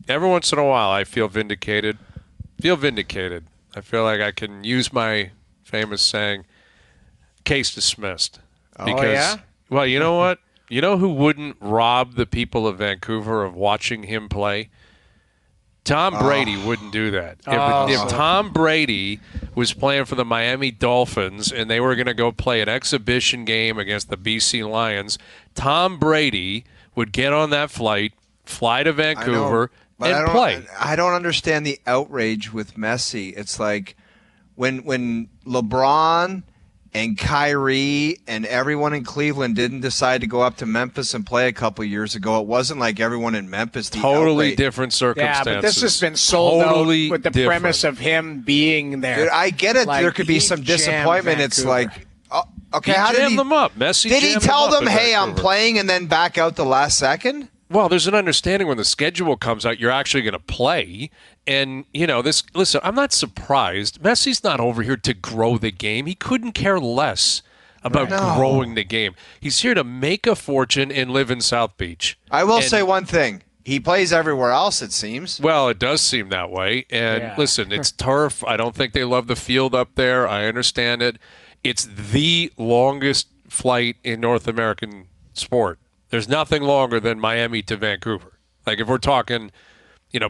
every once in a while I feel vindicated. I feel like I can use my famous saying, case dismissed. Because, well, you know what? You know who wouldn't rob the people of Vancouver of watching him play? Tom Brady wouldn't do that. If Tom Brady was playing for the Miami Dolphins and they were going to go play an exhibition game against the BC Lions, Tom Brady would get on that flight, fly to Vancouver, and play. I don't understand the outrage with Messi. It's like when LeBron and Kyrie and everyone in Cleveland didn't decide to go up to Memphis and play a couple years ago. It wasn't like everyone in Memphis. Totally different circumstances. Yeah, but this has been sold out with the premise of him being there. Dude, I get it. Like, there could be some disappointment. It's like, okay, how did he them up? Messi did he tell them, hey, I'm playing, and then back out the last second? Well, there's an understanding when the schedule comes out, you're actually going to play. And, listen, I'm not surprised. Messi's not over here to grow the game. He couldn't care less about growing the game. He's here to make a fortune and live in South Beach. I will say one thing. He plays everywhere else, it seems. Well, it does seem that way. And listen, it's turf. I don't think they love the field up there. I understand it. It's the longest flight in North American sport. There's nothing longer than Miami to Vancouver. Like if we're talking,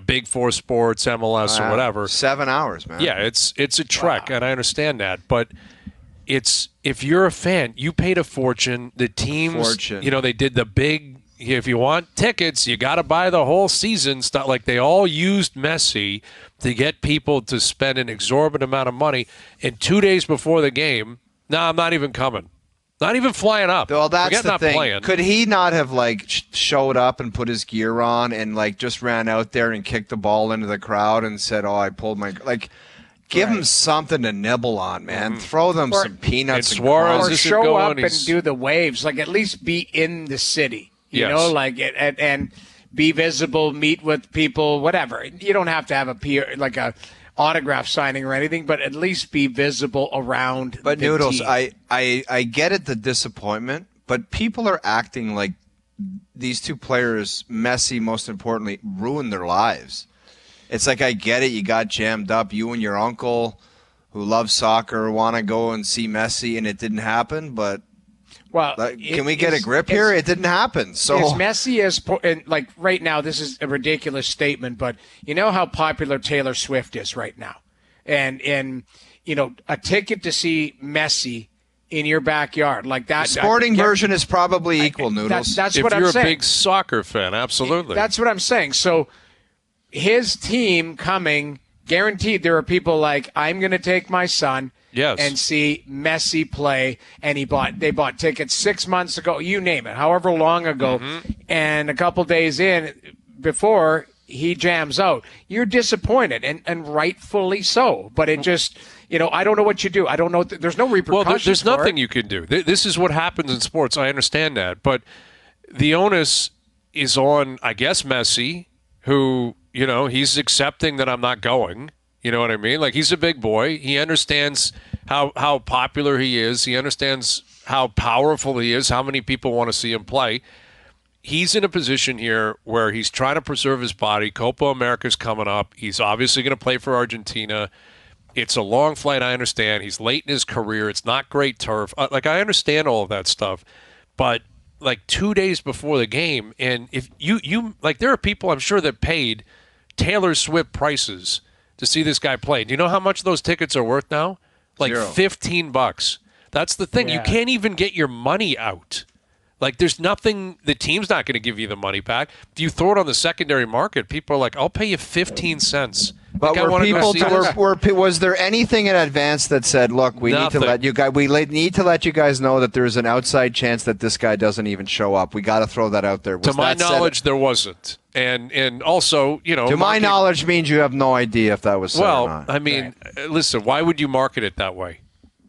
Big Four sports, MLS or whatever. 7 hours, man. Yeah, it's a trek, and I understand that. But if you're a fan, you paid a fortune. The teams, they did the big. If you want tickets, you got to buy the whole season stuff. Like they all used Messi to get people to spend an exorbitant amount of money. And 2 days before the game, I'm not even coming. Not even flying up. Well, that's the thing. Playing. Could he not have showed up and put his gear on and just ran out there and kicked the ball into the crowd and said, "Oh, I pulled my give him something to nibble on, man. Mm-hmm. Throw them some peanuts and Suarez or show up and do the waves. At least be in the city, you know, and be visible, meet with people, whatever. You don't have to have a autograph signing or anything, but at least be visible around. But the Noodles, team. I get it, the disappointment, but people are acting like these two players, Messi most importantly, ruined their lives. It's like, I get it, you got jammed up, you and your uncle who loves soccer want to go and see Messi, and it didn't happen, but can we get a grip here? It didn't happen. So is Messi right now, this is a ridiculous statement, but you know how popular Taylor Swift is right now. And a ticket to see Messi in your backyard like that. The sporting version is probably equal, Noodles. That's if what I'm saying. If you're a big soccer fan, absolutely. That's what I'm saying. So his team coming, guaranteed there are people like, I'm going to take my son and see Messi play, and they bought tickets 6 months ago, you name it, however long ago, and a couple days before he jams out. You're disappointed, and rightfully so, but it just, I don't know what you do. I don't know. There's no repercussions. Well, there's nothing you can do. This is what happens in sports. I understand that, but the onus is on, I guess, Messi, who, he's accepting that I'm not going. You know what I mean? Like, he's a big boy. He understands how popular he is. He understands how powerful he is, how many people want to see him play. He's in a position here where he's trying to preserve his body. Copa America's coming up. He's obviously going to play for Argentina. It's a long flight, I understand. He's late in his career. It's not great turf. I understand all of that stuff. But, 2 days before the game, and if you there are people, I'm sure, that paid Taylor Swift prices to see this guy play. Do you know how much those tickets are worth now? $15. That's the thing. Yeah. You can't even get your money out. There's nothing. The team's not going to give you the money back. If you throw it on the secondary market, people are like, "I'll pay you 15 cents." But was there anything in advance that said, "Look, we need to let you guys know that there is an outside chance that this guy doesn't even show up. We got to throw that out there." To my knowledge, there wasn't. And also, to my knowledge means you have no idea if that was said or not. I mean, listen, why would you market it that way?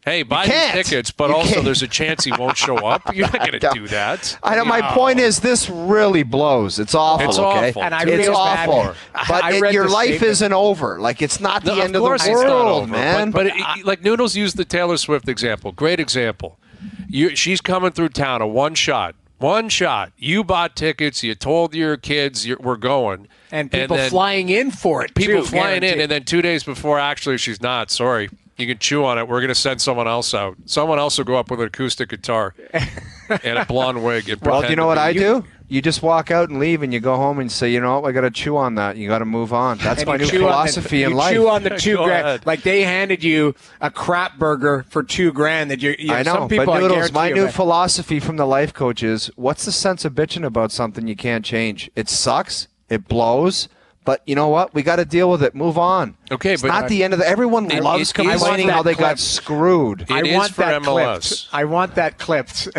Hey, buy these tickets, but also there's a chance he won't show up. You're not going to do that. I know. My point is, this really blows. It's awful. It's okay? awful. And it's awful. But your life isn't over. It's not the end of the world, man. But Noodles used the Taylor Swift example. Great example. She's coming through town, a one shot. One shot. You bought tickets. You told your kids we're going. And people flying in for it, people too. Flying guaranteed. in, and then 2 days before, actually, she's not. Sorry. You can chew on it. We're going to send someone else out. Someone else will go up with an acoustic guitar and a blonde wig. Well, do you know what I do? You just walk out and leave, and you go home and say, you know what, I got to chew on that. You got to move on. That's my new philosophy in life. You chew on the $2,000. Like they handed you a crap burger for $2,000. That I know, some people, but Noodles, my new philosophy from the life coach is, what's the sense of bitching about something you can't change? It sucks. It blows. But you know what? We got to deal with it. Move on. Okay, it's but not the end of the. Everyone loves complaining how they got screwed. It is for MLS. Clipped. I want that clipped.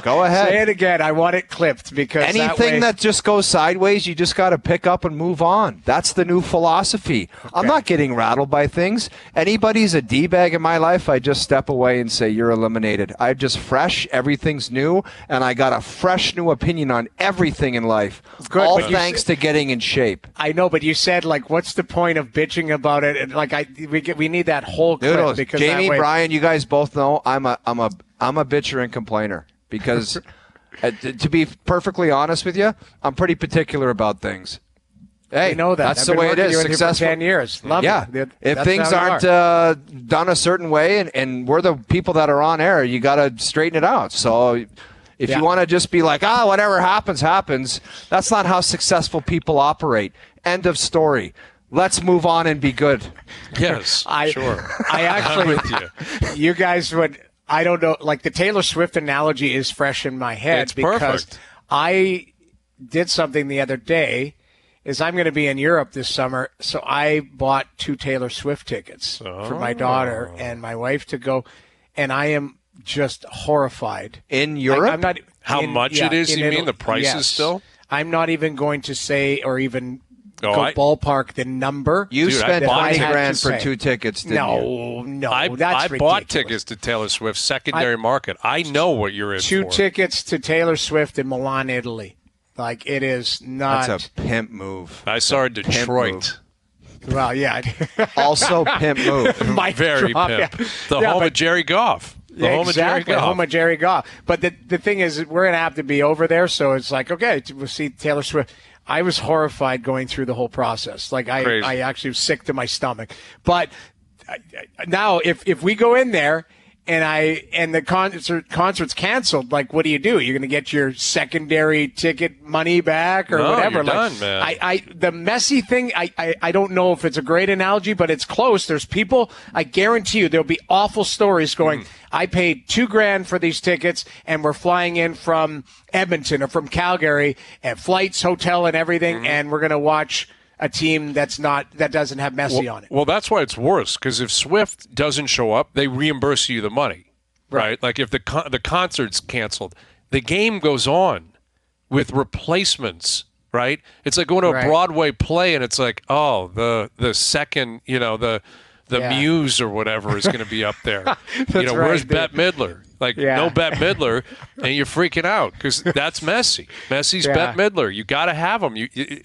Go ahead. Say it again. I want it clipped because anything that just goes sideways, you just got to pick up and move on. That's the new philosophy. Okay. I'm not getting rattled by things. Anybody's a D-bag in my life, I just step away and say you're eliminated. I'm just fresh. Everything's new, and I got a fresh new opinion on everything in life. Good, all thanks to getting in shape. I know. But you said, like, what's the point of bitching about it? And like, we need that whole clip. Noodles, because Jamie, Bryan, you guys both know I'm a bitcher and complainer because, to be perfectly honest with you, I'm pretty particular about things. Hey, we know that. That's the way it is. Successful. For 10 years. Love it. If things aren't done a certain way, and we're the people that are on air, you got to straighten it out. So. If you want to just be like, whatever happens, happens, that's not how successful people operate. End of story. Let's move on and be good. Yes, sure. I actually, I'm with you guys would, I don't know, like the Taylor Swift analogy is fresh in my head. It's because perfect. I did something the other day. Is I'm going to be in Europe this summer, so I bought 2 Taylor Swift tickets for my daughter and my wife to go, and I am just horrified. In Europe? I'm not. How much it is? You mean the prices still? I'm not even going to say or even ballpark the number. You spent $20,000 for 2 tickets, didn't you? No, I that's ridiculous. bought tickets to Taylor Swift secondary market. I know what you're in for. 2 tickets to Taylor Swift in Milan, Italy. Like, it is not. That's a pimp move. I saw her in Detroit. Well, yeah. Also pimp move. Very pimp. Yeah. The home of Jerry Goff. Home of Jerry Goff. But the thing is, we're going to have to be over there, so it's like, okay, we'll see Taylor Swift. I was horrified going through the whole process. Like, I actually was sick to my stomach. But now, if we go in there and the concert's canceled, like, what do? You're going to get your secondary ticket money back or whatever? You're done, man. The Messi thing, I don't know if it's a great analogy, but it's close. There's people, I guarantee you, there'll be awful stories going, I paid $2,000 for these tickets and we're flying in from Edmonton or from Calgary and flights, hotel and everything, and we're going to watch a team that doesn't have Messi on it. Well, that's why it's worse, because if Swift doesn't show up, they reimburse you the money, right? Like if the concert's canceled, the game goes on with replacements, right? It's like going to a Broadway play, and it's like, the second, the Muse or whatever is going to be up there. Where's Bette Midler? Like, no Bette Midler, and you're freaking out because that's Messi. Messi's Bette Midler. You got to have him.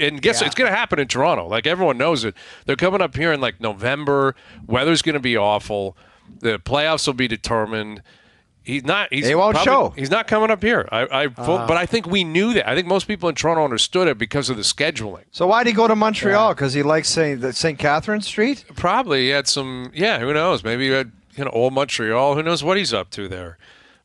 And guess what? It's going to happen in Toronto. Like, everyone knows it. They're coming up here in, like, November. Weather's going to be awful. The playoffs will be determined. They won't show. He's not coming up here. But I think we knew that. I think most people in Toronto understood it because of the scheduling. So why'd he go to Montreal? Because he likes St. Catherine Street? Probably. He had some, who knows? Maybe he had old Montreal. Who knows what he's up to there?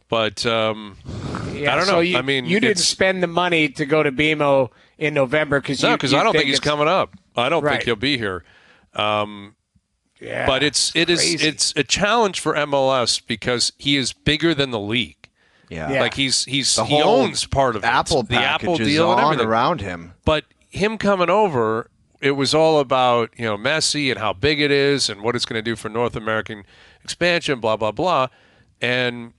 But I don't know. You didn't spend the money to go to BMO in November because I don't think he's coming up. I don't think he'll be here. But it's a challenge for MLS because he is bigger than the league. Yeah. Like he owns part of it. The Apple deal and everything around him. But him coming over, it was all about Messi and how big it is and what it's going to do for North American expansion, blah blah blah, and.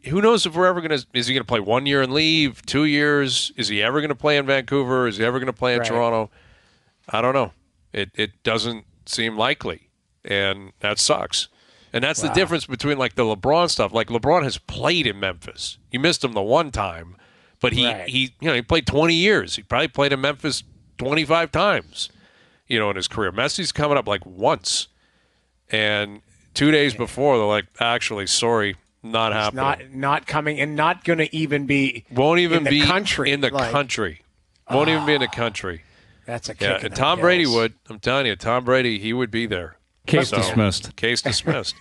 Who knows if we're ever going to – is he going to play 1 year and leave, 2 years? Is he ever going to play in Vancouver? Is he ever going to play in Toronto? I don't know. It doesn't seem likely, and that sucks. And that's the difference between, like, the LeBron stuff. Like, LeBron has played in Memphis. You missed him the one time, but he played 20 years. He probably played in Memphis 25 times, in his career. Messi's coming up, like, once. And 2 days before, they're like, actually, sorry – Not happening. Not coming, and not going to even be. Won't even in the be country. in the country. Won't even be in the country. That's a kick. And Tom Brady would. I'm telling you, Tom Brady, he would be there. Case dismissed. Case dismissed.